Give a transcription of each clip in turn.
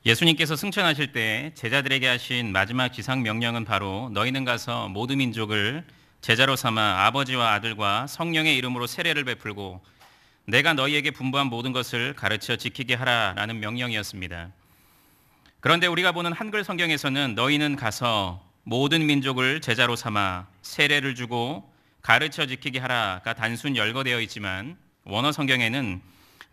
예수님께서 승천하실 때 제자들에게 하신 마지막 지상 명령은 바로 너희는 가서 모든 민족을 제자로 삼아 아버지와 아들과 성령의 이름으로 세례를 베풀고 내가 너희에게 분부한 모든 것을 가르쳐 지키게 하라라는 명령이었습니다. 그런데 우리가 보는 한글 성경에서는 너희는 가서 모든 민족을 제자로 삼아 세례를 주고 가르쳐 지키게 하라가 단순 열거되어 있지만 원어 성경에는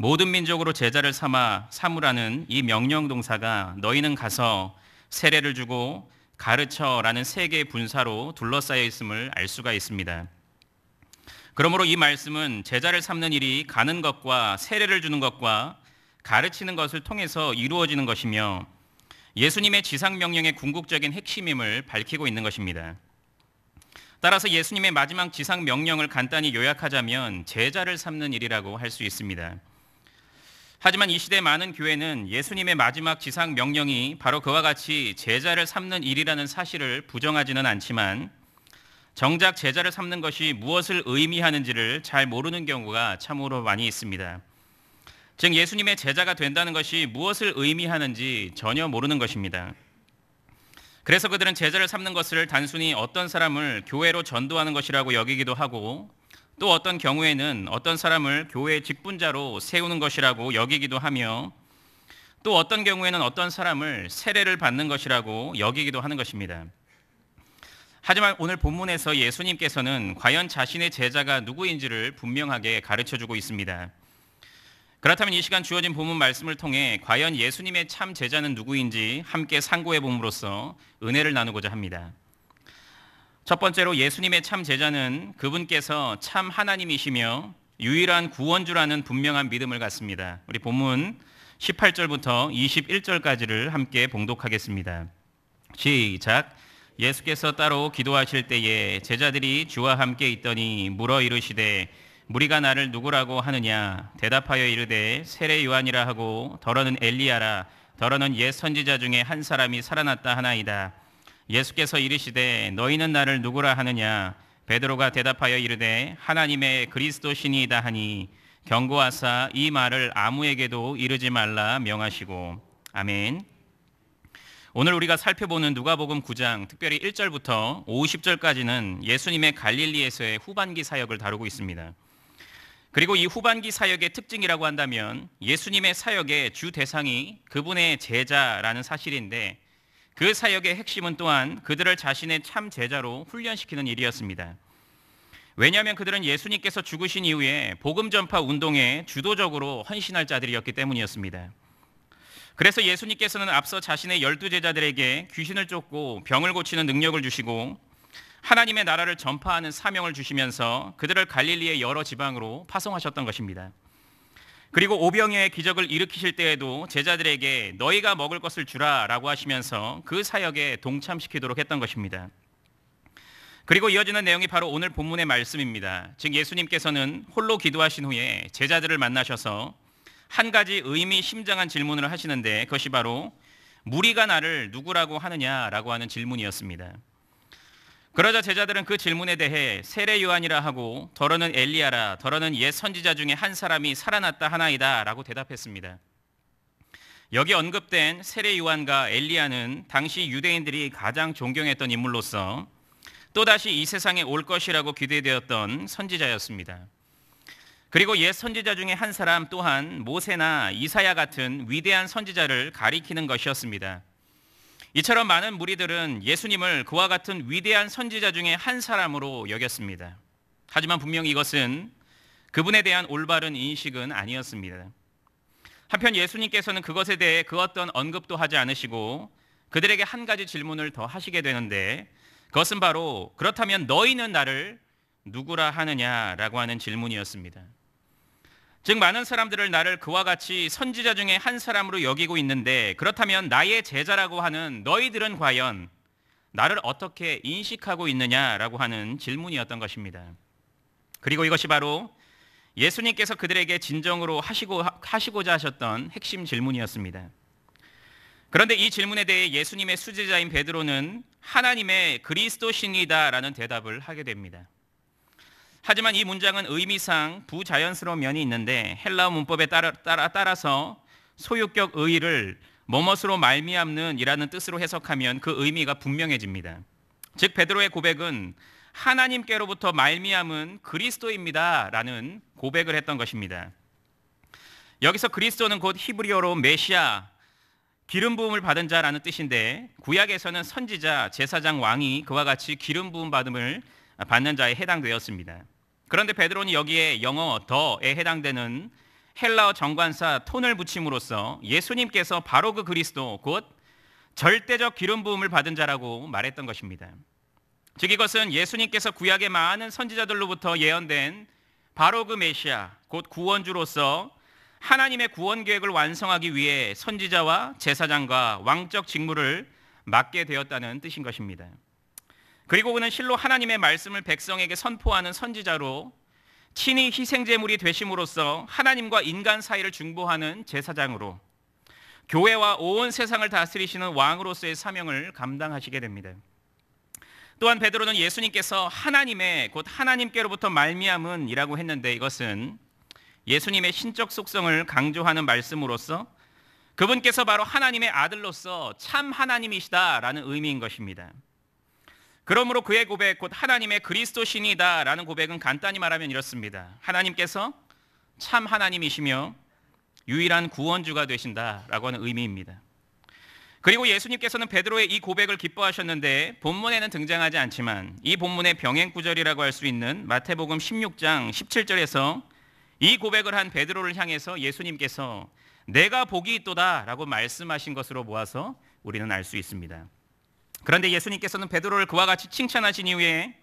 모든 민족으로 제자를 삼으라는 이 명령 동사가 너희는 가서 세례를 주고 가르쳐라는 세 개의 분사로 둘러싸여 있음을 알 수가 있습니다. 그러므로 이 말씀은 제자를 삼는 일이 가는 것과 세례를 주는 것과 가르치는 것을 통해서 이루어지는 것이며 예수님의 지상 명령의 궁극적인 핵심임을 밝히고 있는 것입니다. 따라서 예수님의 마지막 지상 명령을 간단히 요약하자면 제자를 삼는 일이라고 할 수 있습니다. 하지만 이 시대 많은 교회는 예수님의 마지막 지상 명령이 바로 그와 같이 제자를 삼는 일이라는 사실을 부정하지는 않지만 정작 제자를 삼는 것이 무엇을 의미하는지를 잘 모르는 경우가 참으로 많이 있습니다. 즉 예수님의 제자가 된다는 것이 무엇을 의미하는지 전혀 모르는 것입니다. 그래서 그들은 제자를 삼는 것을 단순히 어떤 사람을 교회로 전도하는 것이라고 여기기도 하고 또 어떤 경우에는 어떤 사람을 교회의 직분자로 세우는 것이라고 여기기도 하며 또 어떤 경우에는 어떤 사람을 세례를 받는 것이라고 여기기도 하는 것입니다. 하지만 오늘 본문에서 예수님께서는 과연 자신의 제자가 누구인지를 분명하게 가르쳐주고 있습니다. 그렇다면 이 시간 주어진 본문 말씀을 통해 과연 예수님의 참 제자는 누구인지 함께 상고해 봄으로써 은혜를 나누고자 합니다. 첫 번째로 예수님의 참 제자는 그분께서 참 하나님이시며 유일한 구원주라는 분명한 믿음을 갖습니다. 우리 본문 18절부터 21절까지를 함께 봉독하겠습니다. 시작. 예수께서 따로 기도하실 때에 제자들이 주와 함께 있더니 물어 이르시되 무리가 나를 누구라고 하느냐? 대답하여 이르되 세례 요한이라 하고 더러는 엘리야라 더러는 옛 선지자 중에 한 사람이 살아났다 하나이다. 예수께서 이르시되 너희는 나를 누구라 하느냐? 베드로가 대답하여 이르되 하나님의 그리스도시니이다 하니 경고하사 이 말을 아무에게도 이르지 말라 명하시고. 아멘. 오늘 우리가 살펴보는 누가복음 9장 특별히 1절부터 50절까지는 예수님의 갈릴리에서의 후반기 사역을 다루고 있습니다. 그리고 이 후반기 사역의 특징이라고 한다면 예수님의 사역의 주 대상이 그분의 제자라는 사실인데 그 사역의 핵심은 또한 그들을 자신의 참 제자로 훈련시키는 일이었습니다. 왜냐하면 그들은 예수님께서 죽으신 이후에 복음 전파 운동에 주도적으로 헌신할 자들이었기 때문이었습니다. 그래서 예수님께서는 앞서 자신의 12제자들에게 귀신을 쫓고 병을 고치는 능력을 주시고 하나님의 나라를 전파하는 사명을 주시면서 그들을 갈릴리의 여러 지방으로 파송하셨던 것입니다. 그리고 오병이어의 기적을 일으키실 때에도 제자들에게 너희가 먹을 것을 주라라고 하시면서 그 사역에 동참시키도록 했던 것입니다. 그리고 이어지는 내용이 바로 오늘 본문의 말씀입니다. 즉 예수님께서는 홀로 기도하신 후에 제자들을 만나셔서 한 가지 의미심장한 질문을 하시는데 그것이 바로 무리가 나를 누구라고 하느냐라고 하는 질문이었습니다. 그러자 제자들은 그 질문에 대해 세례 요한이라 하고 더러는 엘리야라 더러는 옛 선지자 중에 한 사람이 살아났다 하나이다 라고 대답했습니다. 여기 언급된 세례 요한과 엘리야는 당시 유대인들이 가장 존경했던 인물로서 또다시 이 세상에 올 것이라고 기대되었던 선지자였습니다. 그리고 옛 선지자 중에 한 사람 또한 모세나 이사야 같은 위대한 선지자를 가리키는 것이었습니다. 이처럼 많은 무리들은 예수님을 그와 같은 위대한 선지자 중에 한 사람으로 여겼습니다. 하지만 분명히 이것은 그분에 대한 올바른 인식은 아니었습니다. 한편 예수님께서는 그것에 대해 그 어떤 언급도 하지 않으시고 그들에게 한 가지 질문을 더 하시게 되는데 그것은 바로 그렇다면 너희는 나를 누구라 하느냐라고 하는 질문이었습니다. 즉 많은 사람들을 나를 그와 같이 선지자 중에 한 사람으로 여기고 있는데 그렇다면 나의 제자라고 하는 너희들은 과연 나를 어떻게 인식하고 있느냐라고 하는 질문이었던 것입니다. 그리고 이것이 바로 예수님께서 그들에게 진정으로 하시고자 하셨던 핵심 질문이었습니다. 그런데 이 질문에 대해 예수님의 수제자인 베드로는 하나님의 그리스도신이다라는 대답을 하게 됩니다. 하지만 이 문장은 의미상 부자연스러운 면이 있는데 헬라어 문법에 따라서 소유격 의의를 뭐뭇으로 말미암는이라는 뜻으로 해석하면 그 의미가 분명해집니다. 즉 베드로의 고백은 하나님께로부터 말미암은 그리스도입니다라는 고백을 했던 것입니다. 여기서 그리스도는 곧 히브리어로 메시아, 기름 부음을 받은 자라는 뜻인데 구약에서는 선지자, 제사장, 왕이 그와 같이 기름 부음 받음을 받는 자에 해당되었습니다. 그런데 베드로는 여기에 영어 더에 해당되는 헬라어 정관사 톤을 붙임으로써 예수님께서 바로 그 그리스도 곧 절대적 기름 부음을 받은 자라고 말했던 것입니다. 즉 이것은 예수님께서 구약의 많은 선지자들로부터 예언된 바로 그 메시아 곧 구원주로서 하나님의 구원 계획을 완성하기 위해 선지자와 제사장과 왕적 직무를 맡게 되었다는 뜻인 것입니다. 그리고 그는 실로 하나님의 말씀을 백성에게 선포하는 선지자로 친히 희생제물이 되심으로써 하나님과 인간 사이를 중보하는 제사장으로 교회와 온 세상을 다스리시는 왕으로서의 사명을 감당하시게 됩니다. 또한 베드로는 예수님께서 하나님의 곧 하나님께로부터 말미암은이라고 했는데 이것은 예수님의 신적 속성을 강조하는 말씀으로서 그분께서 바로 하나님의 아들로서 참 하나님이시다라는 의미인 것입니다. 그러므로 그의 고백 곧 하나님의 그리스도신이다라는 고백은 간단히 말하면 이렇습니다. 하나님께서 참 하나님이시며 유일한 구원주가 되신다라고 하는 의미입니다. 그리고 예수님께서는 베드로의 이 고백을 기뻐하셨는데 본문에는 등장하지 않지만 이 본문의 병행 구절이라고 할 수 있는 마태복음 16장 17절에서 이 고백을 한 베드로를 향해서 예수님께서 내가 복이 있도다라고 말씀하신 것으로 모아서 우리는 알 수 있습니다. 그런데 예수님께서는 베드로를 그와 같이 칭찬하신 이후에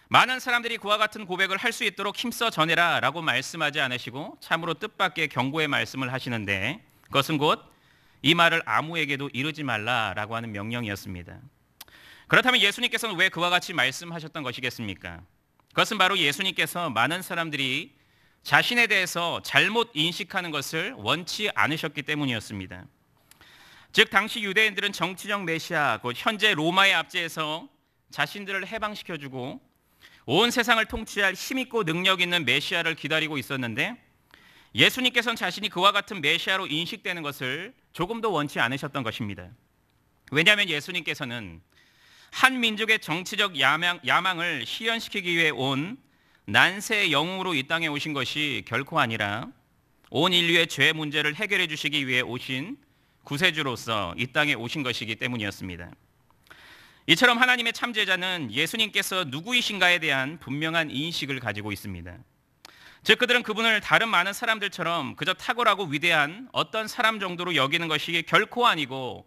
많은 사람들이 그와 같은 고백을 할 수 있도록 힘써 전해라 라고 말씀하지 않으시고 참으로 뜻밖의 경고의 말씀을 하시는데 그것은 곧 이 말을 아무에게도 이르지 말라라고 하는 명령이었습니다. 그렇다면 예수님께서는 왜 그와 같이 말씀하셨던 것이겠습니까? 그것은 바로 예수님께서 많은 사람들이 자신에 대해서 잘못 인식하는 것을 원치 않으셨기 때문이었습니다. 즉 당시 유대인들은 정치적 메시아 곧 현재 로마의 압제에서 자신들을 해방시켜주고 온 세상을 통치할 힘있고 능력 있는 메시아를 기다리고 있었는데 예수님께서는 자신이 그와 같은 메시아로 인식되는 것을 조금도 원치 않으셨던 것입니다. 왜냐하면 예수님께서는 한 민족의 정치적 야망을 실현시키기 위해 온 난세의 영웅으로 이 땅에 오신 것이 결코 아니라 온 인류의 죄 문제를 해결해 주시기 위해 오신 구세주로서 이 땅에 오신 것이기 때문이었습니다. 이처럼 하나님의 참제자는 예수님께서 누구이신가에 대한 분명한 인식을 가지고 있습니다. 즉 그들은 그분을 다른 많은 사람들처럼 그저 탁월하고 위대한 어떤 사람 정도로 여기는 것이 결코 아니고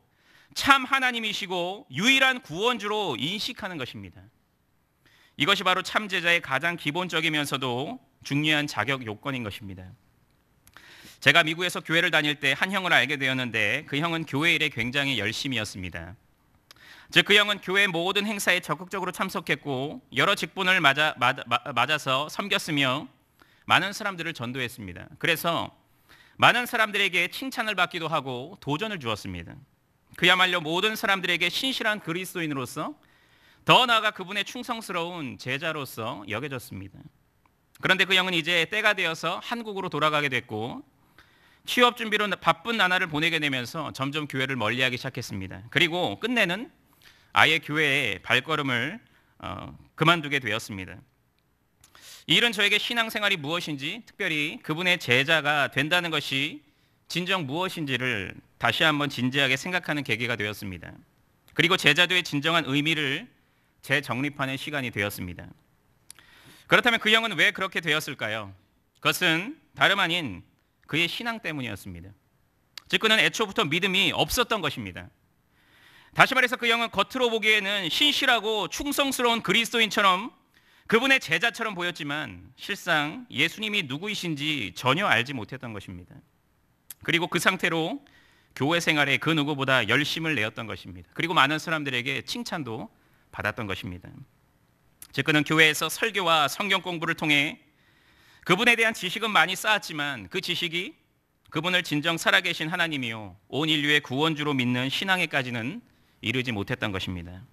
참 하나님이시고 유일한 구원주로 인식하는 것입니다. 이것이 바로 참제자의 가장 기본적이면서도 중요한 자격 요건인 것입니다. 제가 미국에서 교회를 다닐 때 한 형을 알게 되었는데 그 형은 교회 일에 굉장히 열심이었습니다. 즉 그 형은 교회 모든 행사에 적극적으로 참석했고 여러 직분을 맞아서 섬겼으며 많은 사람들을 전도했습니다. 그래서 많은 사람들에게 칭찬을 받기도 하고 도전을 주었습니다. 그야말로 모든 사람들에게 신실한 그리스도인으로서 더 나아가 그분의 충성스러운 제자로서 여겨졌습니다. 그런데 그 형은 이제 때가 되어서 한국으로 돌아가게 됐고 취업 준비로 바쁜 나날을 보내게 되면서 점점 교회를 멀리하기 시작했습니다. 그리고 끝내는 아예 교회의 발걸음을 그만두게 되었습니다. 이 일은 저에게 신앙생활이 무엇인지 특별히 그분의 제자가 된다는 것이 진정 무엇인지를 다시 한번 진지하게 생각하는 계기가 되었습니다. 그리고 제자도의 진정한 의미를 재정립하는 시간이 되었습니다. 그렇다면 그 형은 왜 그렇게 되었을까요? 그것은 다름 아닌 그의 신앙 때문이었습니다. 즉 그는 애초부터 믿음이 없었던 것입니다. 다시 말해서 그 형은 겉으로 보기에는 신실하고 충성스러운 그리스도인처럼 그분의 제자처럼 보였지만 실상 예수님이 누구이신지 전혀 알지 못했던 것입니다. 그리고 그 상태로 교회 생활에 그 누구보다 열심을 내었던 것입니다. 그리고 많은 사람들에게 칭찬도 받았던 것입니다. 즉 그는 교회에서 설교와 성경 공부를 통해 그분에 대한 지식은 많이 쌓았지만 그 지식이 그분을 진정 살아계신 하나님이요 온 인류의 구원주로 믿는 신앙에까지는 이르지 못했던 것입니다.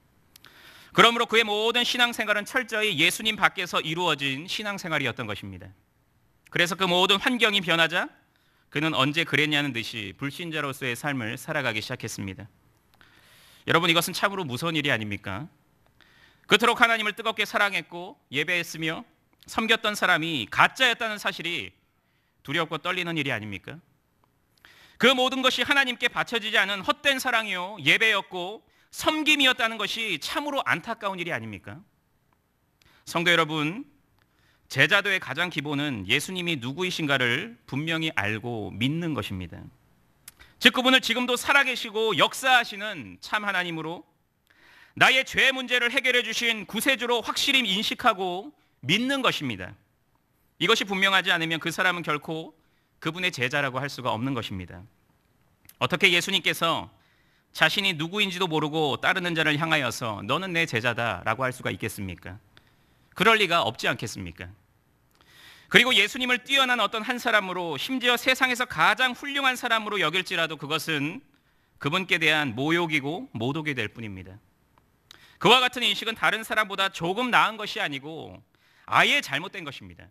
그러므로 그의 모든 신앙생활은 철저히 예수님 밖에서 이루어진 신앙생활이었던 것입니다. 그래서 그 모든 환경이 변하자 그는 언제 그랬냐는 듯이 불신자로서의 삶을 살아가기 시작했습니다. 여러분, 이것은 참으로 무서운 일이 아닙니까? 그토록 하나님을 뜨겁게 사랑했고 예배했으며 섬겼던 사람이 가짜였다는 사실이 두렵고 떨리는 일이 아닙니까? 그 모든 것이 하나님께 바쳐지지 않은 헛된 사랑이요 예배였고 섬김이었다는 것이 참으로 안타까운 일이 아닙니까? 성도 여러분, 제자도의 가장 기본은 예수님이 누구이신가를 분명히 알고 믿는 것입니다. 즉 그분을 지금도 살아계시고 역사하시는 참 하나님으로 나의 죄 문제를 해결해 주신 구세주로 확실히 인식하고 믿는 것입니다. 이것이 분명하지 않으면 그 사람은 결코 그분의 제자라고 할 수가 없는 것입니다. 어떻게 예수님께서 자신이 누구인지도 모르고 따르는 자를 향하여서 너는 내 제자다라고 할 수가 있겠습니까? 그럴 리가 없지 않겠습니까? 그리고 예수님을 뛰어난 어떤 한 사람으로, 심지어 세상에서 가장 훌륭한 사람으로 여길지라도 그것은 그분께 대한 모욕이고 모독이 될 뿐입니다. 그와 같은 인식은 다른 사람보다 조금 나은 것이 아니고 아예 잘못된 것입니다.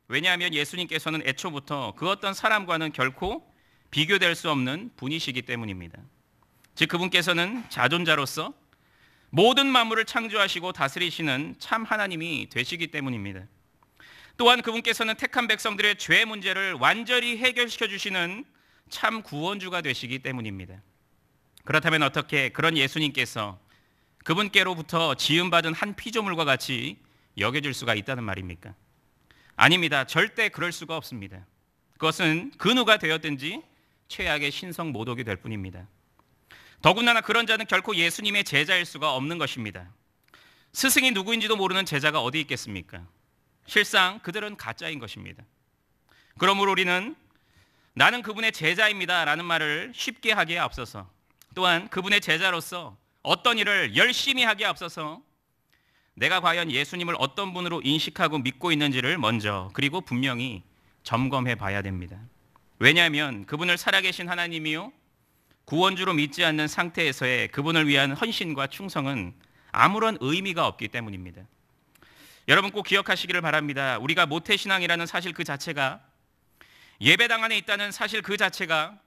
왜냐하면 예수님께서는 애초부터 그 어떤 사람과는 결코 비교될 수 없는 분이시기 때문입니다. 즉 그분께서는 자존자로서 모든 만물을 창조하시고 다스리시는 참 하나님이 되시기 때문입니다. 또한 그분께서는 택한 백성들의 죄 문제를 완전히 해결시켜 주시는 참 구원주가 되시기 때문입니다. 그렇다면 어떻게 그런 예수님께서 그분께로부터 지음받은 한 피조물과 같이 여겨질 수가 있다는 말입니까? 아닙니다. 절대 그럴 수가 없습니다. 그것은 그 누가 되었든지 최악의 신성 모독이 될 뿐입니다. 더군다나 그런 자는 결코 예수님의 제자일 수가 없는 것입니다. 스승이 누구인지도 모르는 제자가 어디 있겠습니까? 실상 그들은 가짜인 것입니다. 그러므로 우리는 나는 그분의 제자입니다 라는 말을 쉽게 하기에 앞서서, 또한 그분의 제자로서 어떤 일을 열심히 하기에 앞서서 내가 과연 예수님을 어떤 분으로 인식하고 믿고 있는지를 먼저, 그리고 분명히 점검해 봐야 됩니다. 왜냐하면 그분을 살아계신 하나님이요 구원주로 믿지 않는 상태에서의 그분을 위한 헌신과 충성은 아무런 의미가 없기 때문입니다. 여러분 꼭 기억하시기를 바랍니다. 우리가 모태신앙이라는 사실 그 자체가, 예배당 안에 있다는 사실 그 자체가,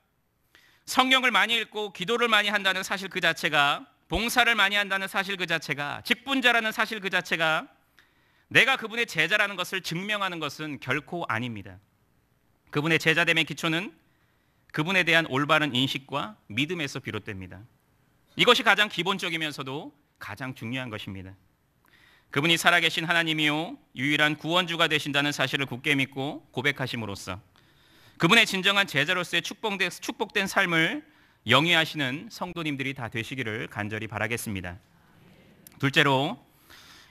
성경을 많이 읽고 기도를 많이 한다는 사실 그 자체가, 봉사를 많이 한다는 사실 그 자체가, 직분자라는 사실 그 자체가 내가 그분의 제자라는 것을 증명하는 것은 결코 아닙니다. 그분의 제자됨의 기초는 그분에 대한 올바른 인식과 믿음에서 비롯됩니다. 이것이 가장 기본적이면서도 가장 중요한 것입니다. 그분이 살아계신 하나님이요 유일한 구원주가 되신다는 사실을 굳게 믿고 고백하심으로써 그분의 진정한 제자로서의 축복된 삶을 영위하시는 성도님들이 다 되시기를 간절히 바라겠습니다. 둘째로,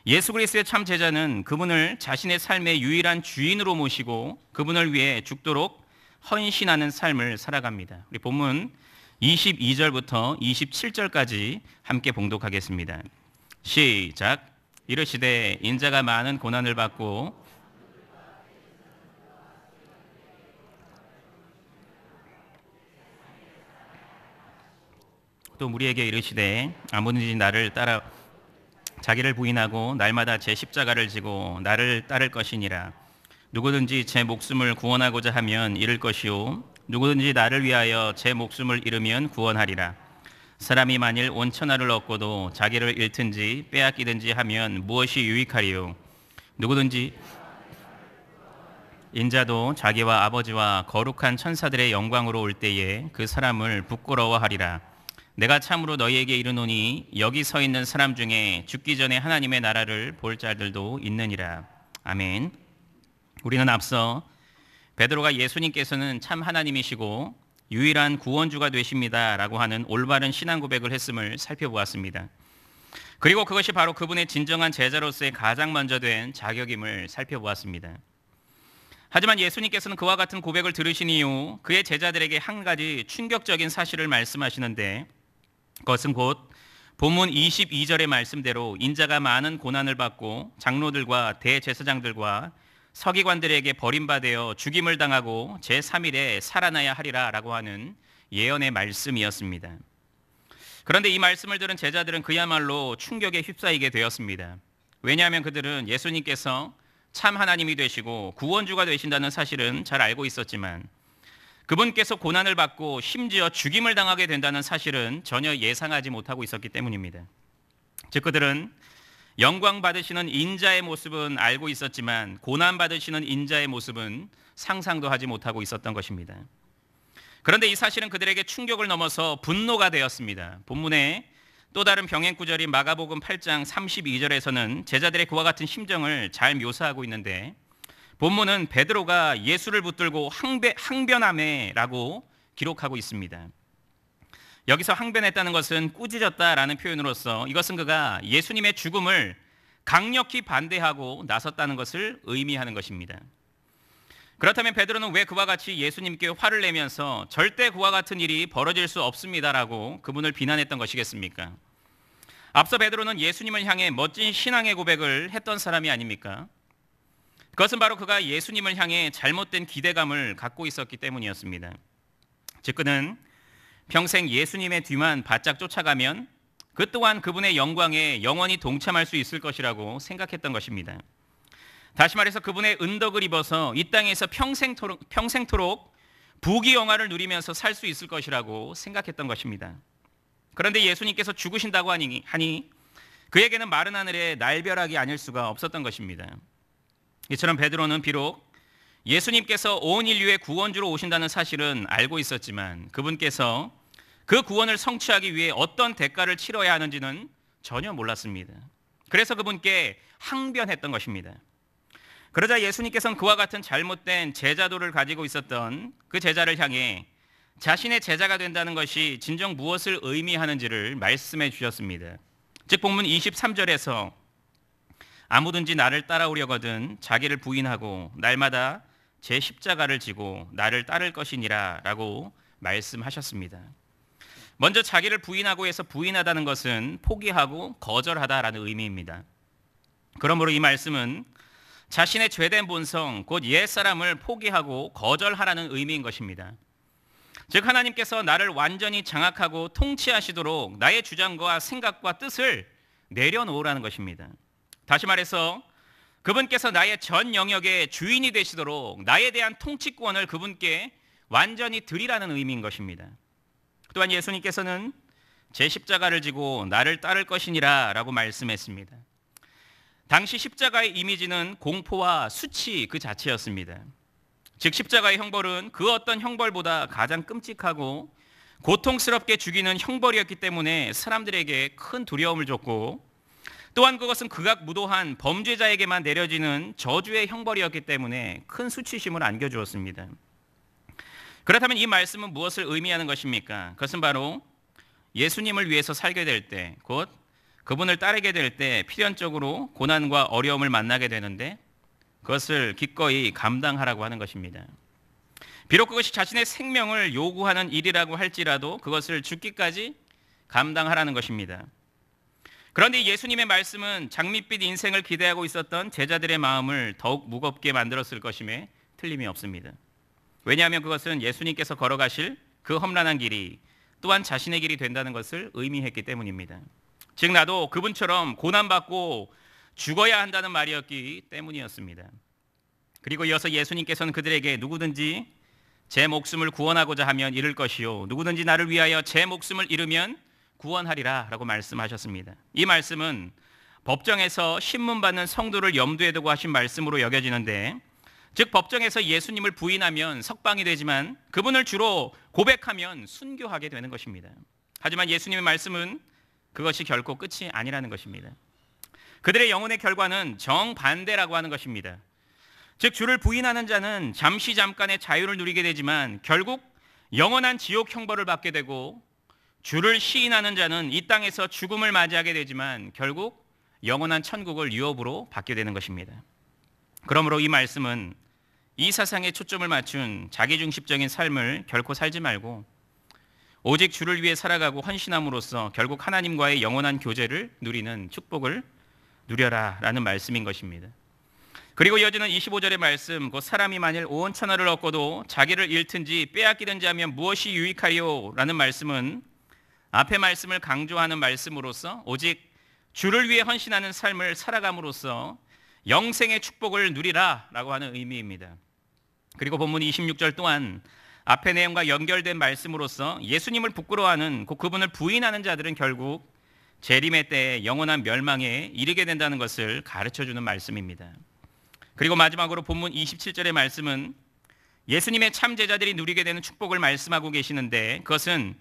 예수 그리스도의 참 제자는 그분을 자신의 삶의 유일한 주인으로 모시고 그분을 위해 죽도록 헌신하는 삶을 살아갑니다. 우리 본문 22절부터 27절까지 함께 봉독하겠습니다. 시작. 이르시되 인자가 많은 고난을 받고 또 무리에게 이르시되 아무든지 나를 따라 자기를 부인하고 날마다 제 십자가를 지고 나를 따를 것이니라. 누구든지 제 목숨을 구원하고자 하면 잃을 것이요 누구든지 나를 위하여 제 목숨을 잃으면 구원하리라. 사람이 만일 온 천하를 얻고도 자기를 잃든지 빼앗기든지 하면 무엇이 유익하리요? 누구든지 인자도 자기와 아버지와 거룩한 천사들의 영광으로 올 때에 그 사람을 부끄러워하리라. 내가 참으로 너희에게 이르노니 여기 서 있는 사람 중에 죽기 전에 하나님의 나라를 볼 자들도 있느니라. 아멘. 우리는 앞서 베드로가 예수님께서는 참 하나님이시고 유일한 구원주가 되십니다 라고 하는 올바른 신앙 고백을 했음을 살펴보았습니다. 그리고 그것이 바로 그분의 진정한 제자로서의 가장 먼저 된 자격임을 살펴보았습니다. 하지만 예수님께서는 그와 같은 고백을 들으신 이후 그의 제자들에게 한 가지 충격적인 사실을 말씀하시는데, 그것은 곧 본문 22절의 말씀대로 인자가 많은 고난을 받고 장로들과 대제사장들과 서기관들에게 버림받아 죽임을 당하고 제3일에 살아나야 하리라 라고 하는 예언의 말씀이었습니다. 그런데 이 말씀을 들은 제자들은 그야말로 충격에 휩싸이게 되었습니다. 왜냐하면 그들은 예수님께서 참 하나님이 되시고 구원주가 되신다는 사실은 잘 알고 있었지만 그분께서 고난을 받고 심지어 죽임을 당하게 된다는 사실은 전혀 예상하지 못하고 있었기 때문입니다. 즉 그들은 영광 받으시는 인자의 모습은 알고 있었지만 고난 받으시는 인자의 모습은 상상도 하지 못하고 있었던 것입니다. 그런데 이 사실은 그들에게 충격을 넘어서 분노가 되었습니다. 본문에 또 다른 병행 구절인 마가복음 8장 32절에서는 제자들의 그와 같은 심정을 잘 묘사하고 있는데 본문은 베드로가 예수를 붙들고 항변하매라고 기록하고 있습니다. 여기서 항변했다는 것은 꾸짖었다라는 표현으로서 이것은 그가 예수님의 죽음을 강력히 반대하고 나섰다는 것을 의미하는 것입니다. 그렇다면 베드로는 왜 그와 같이 예수님께 화를 내면서 절대 그와 같은 일이 벌어질 수 없습니다라고 그분을 비난했던 것이겠습니까? 앞서 베드로는 예수님을 향해 멋진 신앙의 고백을 했던 사람이 아닙니까? 그것은 바로 그가 예수님을 향해 잘못된 기대감을 갖고 있었기 때문이었습니다. 즉 그는 평생 예수님의 뒤만 바짝 쫓아가면 그 또한 그분의 영광에 영원히 동참할 수 있을 것이라고 생각했던 것입니다. 다시 말해서 그분의 은덕을 입어서 이 땅에서 평생토록 부귀영화를 누리면서 살 수 있을 것이라고 생각했던 것입니다. 그런데 예수님께서 죽으신다고 하니 그에게는 마른 하늘의 날벼락이 아닐 수가 없었던 것입니다. 이처럼 베드로는 비록 예수님께서 온 인류의 구원주로 오신다는 사실은 알고 있었지만 그분께서 그 구원을 성취하기 위해 어떤 대가를 치러야 하는지는 전혀 몰랐습니다. 그래서 그분께 항변했던 것입니다. 그러자 예수님께서는 그와 같은 잘못된 제자도를 가지고 있었던 그 제자를 향해 자신의 제자가 된다는 것이 진정 무엇을 의미하는지를 말씀해 주셨습니다. 즉 본문 23절에서 아무든지 나를 따라오려거든 자기를 부인하고 날마다 제 십자가를 지고 나를 따를 것이니라 라고 말씀하셨습니다. 먼저 자기를 부인하고 해서 부인하다는 것은 포기하고 거절하다라는 의미입니다. 그러므로 이 말씀은 자신의 죄된 본성 곧 옛사람을 포기하고 거절하라는 의미인 것입니다. 즉 하나님께서 나를 완전히 장악하고 통치하시도록 나의 주장과 생각과 뜻을 내려놓으라는 것입니다. 다시 말해서 그분께서 나의 전 영역의 주인이 되시도록 나에 대한 통치권을 그분께 완전히 드리라는 의미인 것입니다. 또한 예수님께서는 제 십자가를 지고 나를 따를 것이니라 라고 말씀했습니다. 당시 십자가의 이미지는 공포와 수치 그 자체였습니다. 즉 십자가의 형벌은 그 어떤 형벌보다 가장 끔찍하고 고통스럽게 죽이는 형벌이었기 때문에 사람들에게 큰 두려움을 줬고 또한 그것은 극악무도한 범죄자에게만 내려지는 저주의 형벌이었기 때문에 큰 수치심을 안겨주었습니다. 그렇다면 이 말씀은 무엇을 의미하는 것입니까? 그것은 바로 예수님을 위해서 살게 될 때, 곧 그분을 따르게 될 때 필연적으로 고난과 어려움을 만나게 되는데 그것을 기꺼이 감당하라고 하는 것입니다. 비록 그것이 자신의 생명을 요구하는 일이라고 할지라도 그것을 죽기까지 감당하라는 것입니다. 그런데 예수님의 말씀은 장밋빛 인생을 기대하고 있었던 제자들의 마음을 더욱 무겁게 만들었을 것임에 틀림이 없습니다. 왜냐하면 그것은 예수님께서 걸어가실 그 험난한 길이 또한 자신의 길이 된다는 것을 의미했기 때문입니다. 즉 나도 그분처럼 고난받고 죽어야 한다는 말이었기 때문이었습니다. 그리고 이어서 예수님께서는 그들에게 누구든지 제 목숨을 구원하고자 하면 잃을 것이요 누구든지 나를 위하여 제 목숨을 잃으면 구원하리라 라고 말씀하셨습니다. 이 말씀은 법정에서 신문받는 성도를 염두에 두고 하신 말씀으로 여겨지는데 즉 법정에서 예수님을 부인하면 석방이 되지만 그분을 주로 고백하면 순교하게 되는 것입니다. 하지만 예수님의 말씀은 그것이 결코 끝이 아니라는 것입니다. 그들의 영혼의 결과는 정반대라고 하는 것입니다. 즉 주를 부인하는 자는 잠깐의 자유를 누리게 되지만 결국 영원한 지옥 형벌을 받게 되고 주를 시인하는 자는 이 땅에서 죽음을 맞이하게 되지만 결국 영원한 천국을 유업으로 받게 되는 것입니다. 그러므로 이 말씀은 이 사상에 초점을 맞춘 자기중심적인 삶을 결코 살지 말고 오직 주를 위해 살아가고 헌신함으로써 결국 하나님과의 영원한 교제를 누리는 축복을 누려라 라는 말씀인 것입니다. 그리고 이어지는 25절의 말씀, 곧 사람이 만일 온 천하를 얻고도 자기를 잃든지 빼앗기든지 하면 무엇이 유익하리요? 라는 말씀은 앞의 말씀을 강조하는 말씀으로서 오직 주를 위해 헌신하는 삶을 살아감으로써 영생의 축복을 누리라 라고 하는 의미입니다. 그리고 본문 26절 또한 앞의 내용과 연결된 말씀으로서 예수님을 부끄러워하는 그분을 부인하는 자들은 결국 재림의 때에 영원한 멸망에 이르게 된다는 것을 가르쳐주는 말씀입니다. 그리고 마지막으로 본문 27절의 말씀은 예수님의 참 제자들이 누리게 되는 축복을 말씀하고 계시는데 그것은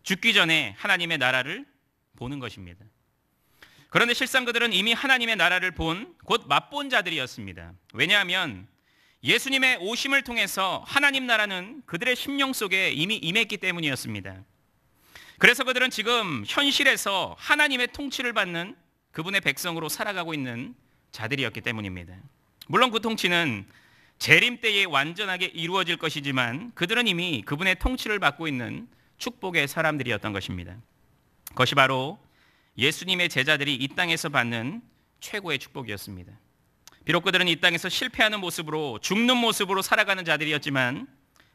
죽기 전에 하나님의 나라를 보는 것입니다. 그런데 실상 그들은 이미 하나님의 나라를 본 곧 맛본 자들이었습니다. 왜냐하면 예수님의 오심을 통해서 하나님 나라는 그들의 심령 속에 이미 임했기 때문이었습니다. 그래서 그들은 지금 현실에서 하나님의 통치를 받는 그분의 백성으로 살아가고 있는 자들이었기 때문입니다. 물론 그 통치는 재림 때에 완전하게 이루어질 것이지만 그들은 이미 그분의 통치를 받고 있는 축복의 사람들이었던 것입니다. 그것이 바로 예수님의 제자들이 이 땅에서 받는 최고의 축복이었습니다. 비록 그들은 이 땅에서 실패하는 모습으로 죽는 모습으로 살아가는 자들이었지만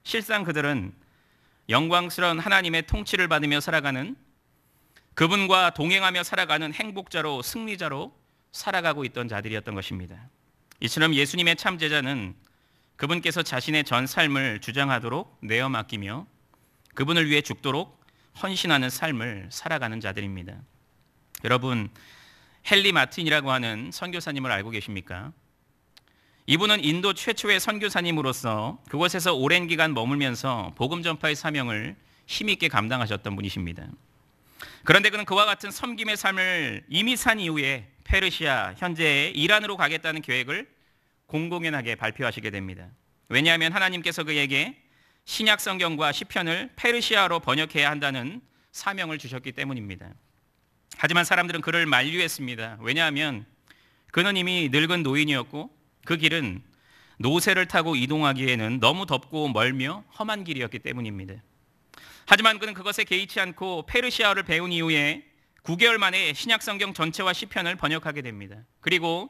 실상 그들은 영광스러운 하나님의 통치를 받으며 살아가는 그분과 동행하며 살아가는 행복자로 승리자로 살아가고 있던 자들이었던 것입니다. 이처럼 예수님의 참 제자는 그분께서 자신의 전 삶을 주장하도록 내어 맡기며 그분을 위해 죽도록 헌신하는 삶을 살아가는 자들입니다. 여러분, 헨리 마틴이라고 하는 선교사님을 알고 계십니까? 이분은 인도 최초의 선교사님으로서 그곳에서 오랜 기간 머물면서 복음 전파의 사명을 힘있게 감당하셨던 분이십니다. 그런데 그는 그와 같은 섬김의 삶을 이미 산 이후에 페르시아, 현재 이란으로 가겠다는 계획을 공공연하게 발표하시게 됩니다. 왜냐하면 하나님께서 그에게 신약 성경과 시편을 페르시아어로 번역해야 한다는 사명을 주셨기 때문입니다. 하지만 사람들은 그를 만류했습니다. 왜냐하면 그는 이미 늙은 노인이었고 그 길은 노새를 타고 이동하기에는 너무 덥고 멀며 험한 길이었기 때문입니다. 하지만 그는 그것에 개의치 않고 페르시아어를 배운 이후에 9개월 만에 신약 성경 전체와 시편을 번역하게 됩니다. 그리고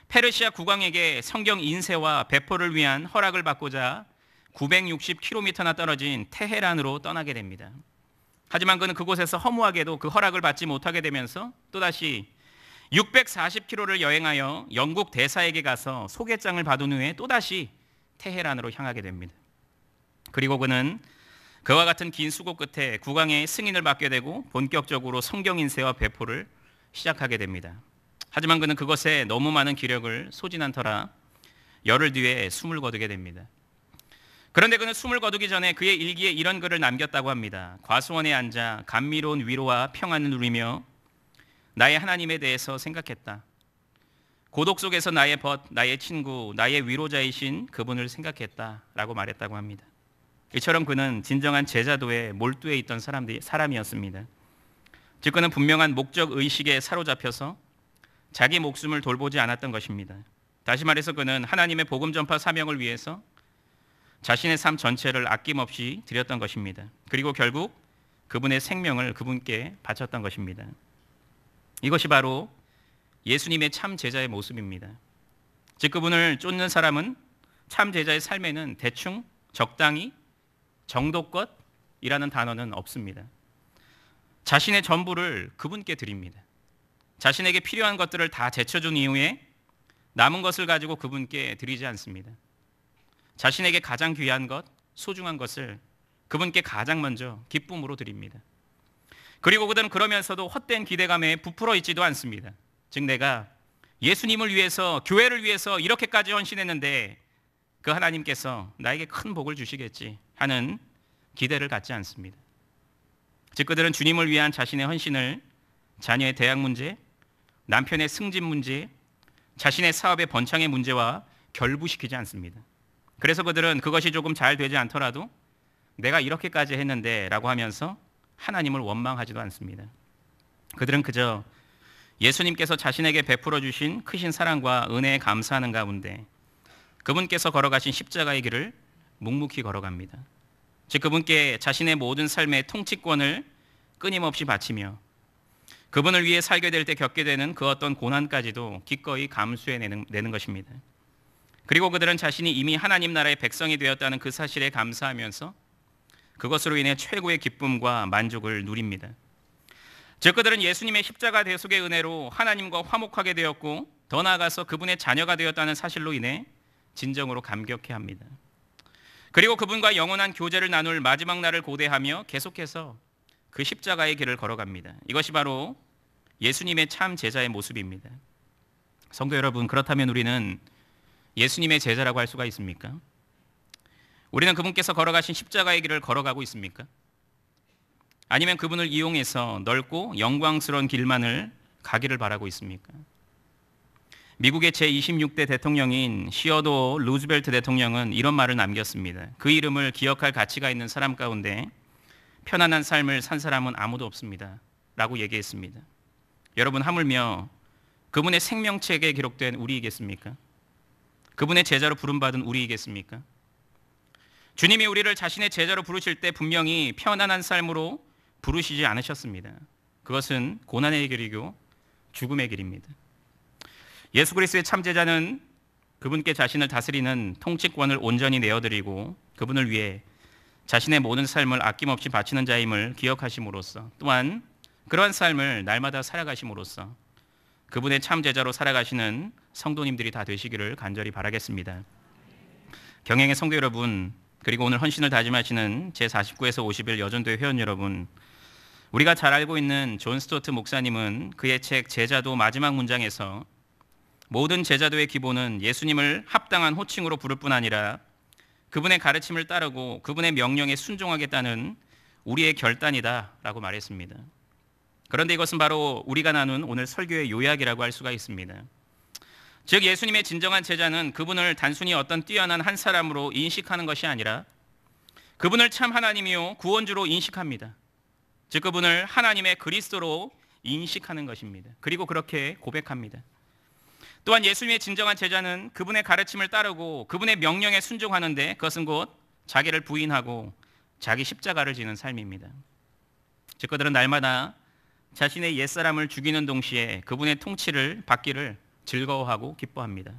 페르시아 국왕에게 성경 인쇄와 배포를 위한 허락을 받고자 960km나 떨어진 테헤란으로 떠나게 됩니다. 하지만 그는 그곳에서 허무하게도 그 허락을 받지 못하게 되면서 또다시 640km를 여행하여 영국 대사에게 가서 소개장을 받은 후에 또다시 테헤란으로 향하게 됩니다. 그리고 그는 그와 같은 긴 수고 끝에 국왕의 승인을 받게 되고 본격적으로 성경 인쇄와 배포를 시작하게 됩니다. 하지만 그는 그것에 너무 많은 기력을 소진한 터라 열흘 뒤에 숨을 거두게 됩니다. 그런데 그는 숨을 거두기 전에 그의 일기에 이런 글을 남겼다고 합니다. 과수원에 앉아 감미로운 위로와 평안을 누리며 나의 하나님에 대해서 생각했다. 고독 속에서 나의 벗, 나의 친구, 나의 위로자이신 그분을 생각했다라고 말했다고 합니다. 이처럼 그는 진정한 제자도에 몰두해 있던 사람이었습니다. 즉 그는 분명한 목적 의식에 사로잡혀서 자기 목숨을 돌보지 않았던 것입니다. 다시 말해서 그는 하나님의 복음 전파 사명을 위해서 자신의 삶 전체를 아낌없이 드렸던 것입니다. 그리고 결국 그분의 생명을 그분께 바쳤던 것입니다. 이것이 바로 예수님의 참 제자의 모습입니다. 즉 그분을 쫓는 사람은 참 제자의 삶에는 대충, 적당히, 정도껏이라는 단어는 없습니다. 자신의 전부를 그분께 드립니다. 자신에게 필요한 것들을 다 제쳐준 이후에 남은 것을 가지고 그분께 드리지 않습니다. 자신에게 가장 귀한 것, 소중한 것을 그분께 가장 먼저 기쁨으로 드립니다. 그리고 그들은 그러면서도 헛된 기대감에 부풀어 있지도 않습니다. 즉 내가 예수님을 위해서, 교회를 위해서 이렇게까지 헌신했는데 그 하나님께서 나에게 큰 복을 주시겠지 하는 기대를 갖지 않습니다. 즉 그들은 주님을 위한 자신의 헌신을 자녀의 대학 문제, 남편의 승진 문제, 자신의 사업의 번창의 문제와 결부시키지 않습니다. 그래서 그들은 그것이 조금 잘 되지 않더라도 내가 이렇게까지 했는데 라고 하면서 하나님을 원망하지도 않습니다. 그들은 그저 예수님께서 자신에게 베풀어 주신 크신 사랑과 은혜에 감사하는 가운데 그분께서 걸어가신 십자가의 길을 묵묵히 걸어갑니다. 즉 그분께 자신의 모든 삶의 통치권을 끊임없이 바치며 그분을 위해 살게 될 때 겪게 되는 그 어떤 고난까지도 기꺼이 감수해내는 것입니다. 그리고 그들은 자신이 이미 하나님 나라의 백성이 되었다는 그 사실에 감사하면서 그것으로 인해 최고의 기쁨과 만족을 누립니다. 즉 그들은 예수님의 십자가 대속의 은혜로 하나님과 화목하게 되었고 더 나아가서 그분의 자녀가 되었다는 사실로 인해 진정으로 감격해합니다. 그리고 그분과 영원한 교제를 나눌 마지막 날을 고대하며 계속해서 그 십자가의 길을 걸어갑니다. 이것이 바로 예수님의 참 제자의 모습입니다. 성도 여러분, 그렇다면 우리는 예수님의 제자라고 할 수가 있습니까? 우리는 그분께서 걸어가신 십자가의 길을 걸어가고 있습니까? 아니면 그분을 이용해서 넓고 영광스러운 길만을 가기를 바라고 있습니까? 미국의 제26대 대통령인 시어도 루즈벨트 대통령은 이런 말을 남겼습니다. 그 이름을 기억할 가치가 있는 사람 가운데 편안한 삶을 산 사람은 아무도 없습니다 라고 얘기했습니다. 여러분, 하물며 그분의 생명책에 기록된 우리이겠습니까? 그분의 제자로 부름받은 우리이겠습니까? 주님이 우리를 자신의 제자로 부르실 때 분명히 편안한 삶으로 부르시지 않으셨습니다. 그것은 고난의 길이고 죽음의 길입니다. 예수 그리스도의 참 제자는 그분께 자신을 다스리는 통치권을 온전히 내어드리고 그분을 위해 자신의 모든 삶을 아낌없이 바치는 자임을 기억하심으로써, 또한 그러한 삶을 날마다 살아가심으로써 그분의 참 제자로 살아가시는 성도님들이 다 되시기를 간절히 바라겠습니다. 경행의 성도 여러분, 그리고 오늘 헌신을 다짐하시는 제49에서 50일 여전도회 회원 여러분, 우리가 잘 알고 있는 존 스토트 목사님은 그의 책 제자도 마지막 문장에서 모든 제자도의 기본은 예수님을 합당한 호칭으로 부를 뿐 아니라 그분의 가르침을 따르고 그분의 명령에 순종하겠다는 우리의 결단이다 라고 말했습니다. 그런데 이것은 바로 우리가 나눈 오늘 설교의 요약이라고 할 수가 있습니다. 즉, 예수님의 진정한 제자는 그분을 단순히 어떤 뛰어난 한 사람으로 인식하는 것이 아니라 그분을 참 하나님이요 구원주로 인식합니다. 즉, 그분을 하나님의 그리스도로 인식하는 것입니다. 그리고 그렇게 고백합니다. 또한 예수님의 진정한 제자는 그분의 가르침을 따르고 그분의 명령에 순종하는데 그것은 곧 자기를 부인하고 자기 십자가를 지는 삶입니다. 즉, 그들은 날마다 자신의 옛사람을 죽이는 동시에 그분의 통치를 받기를 즐거워하고 기뻐합니다.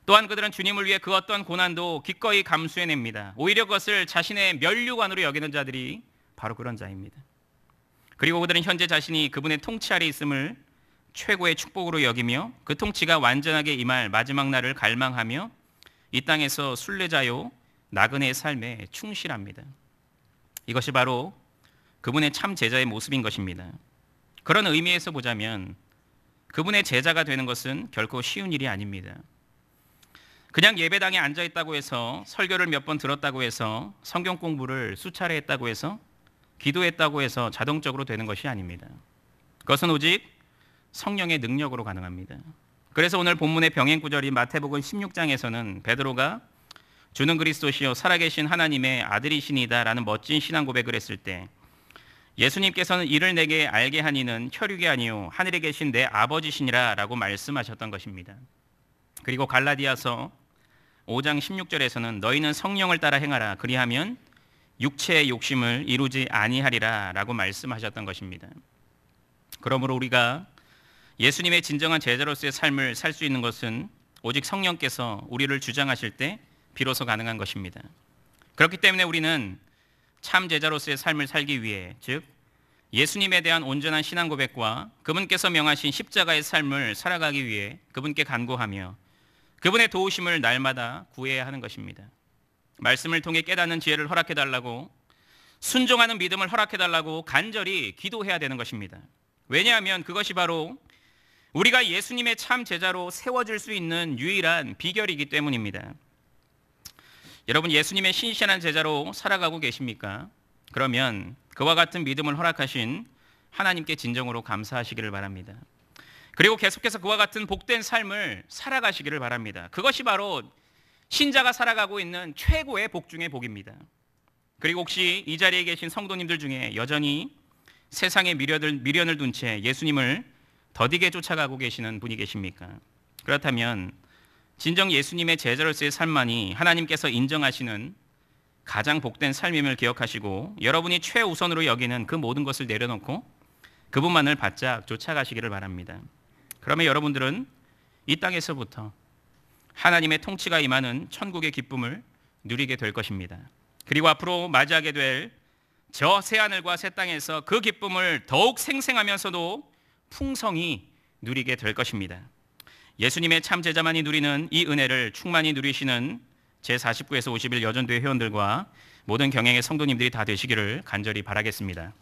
또한 그들은 주님을 위해 그 어떤 고난도 기꺼이 감수해냅니다. 오히려 그것을 자신의 면류관으로 여기는 자들이 바로 그런 자입니다. 그리고 그들은 현재 자신이 그분의 통치 아래 있음을 최고의 축복으로 여기며 그 통치가 완전하게 임할 마지막 날을 갈망하며 이 땅에서 순례자요 나그네의 삶에 충실합니다. 이것이 바로 그분의 참 제자의 모습인 것입니다. 그런 의미에서 보자면 그분의 제자가 되는 것은 결코 쉬운 일이 아닙니다. 그냥 예배당에 앉아있다고 해서, 설교를 몇 번 들었다고 해서, 성경 공부를 수차례 했다고 해서, 기도했다고 해서 자동적으로 되는 것이 아닙니다. 그것은 오직 성령의 능력으로 가능합니다. 그래서 오늘 본문의 병행 구절인 마태복음 16장에서는 베드로가 주는 그리스도시요 살아계신 하나님의 아들이시니다 라는 멋진 신앙 고백을 했을 때 예수님께서는 이를 내게 알게 한 이는 혈육이 아니요 하늘에 계신 내 아버지시니라 라고 말씀하셨던 것입니다. 그리고 갈라디아서 5장 16절에서는 너희는 성령을 따라 행하라 그리하면 육체의 욕심을 이루지 아니하리라 라고 말씀하셨던 것입니다. 그러므로 우리가 예수님의 진정한 제자로서의 삶을 살 수 있는 것은 오직 성령께서 우리를 주장하실 때 비로소 가능한 것입니다. 그렇기 때문에 우리는 참 제자로서의 삶을 살기 위해, 즉 예수님에 대한 온전한 신앙 고백과 그분께서 명하신 십자가의 삶을 살아가기 위해 그분께 간구하며 그분의 도우심을 날마다 구해야 하는 것입니다. 말씀을 통해 깨닫는 지혜를 허락해달라고, 순종하는 믿음을 허락해달라고 간절히 기도해야 되는 것입니다. 왜냐하면 그것이 바로 우리가 예수님의 참 제자로 세워질 수 있는 유일한 비결이기 때문입니다. 여러분, 예수님의 신실한 제자로 살아가고 계십니까? 그러면 그와 같은 믿음을 허락하신 하나님께 진정으로 감사하시기를 바랍니다. 그리고 계속해서 그와 같은 복된 삶을 살아가시기를 바랍니다. 그것이 바로 신자가 살아가고 있는 최고의 복 중의 복입니다. 그리고 혹시 이 자리에 계신 성도님들 중에 여전히 세상의 미련을 둔 채 예수님을 더디게 쫓아가고 계시는 분이 계십니까? 그렇다면 진정 예수님의 제자로서의 삶만이 하나님께서 인정하시는 가장 복된 삶임을 기억하시고 여러분이 최우선으로 여기는 그 모든 것을 내려놓고 그분만을 바짝 쫓아가시기를 바랍니다. 그러면 여러분들은 이 땅에서부터 하나님의 통치가 임하는 천국의 기쁨을 누리게 될 것입니다. 그리고 앞으로 맞이하게 될 저 새하늘과 새 땅에서 그 기쁨을 더욱 생생하면서도 풍성히 누리게 될 것입니다. 예수님의 참 제자만이 누리는 이 은혜를 충만히 누리시는 제49에서 51 여전교회 회원들과 모든 경영의 성도님들이 다 되시기를 간절히 바라겠습니다.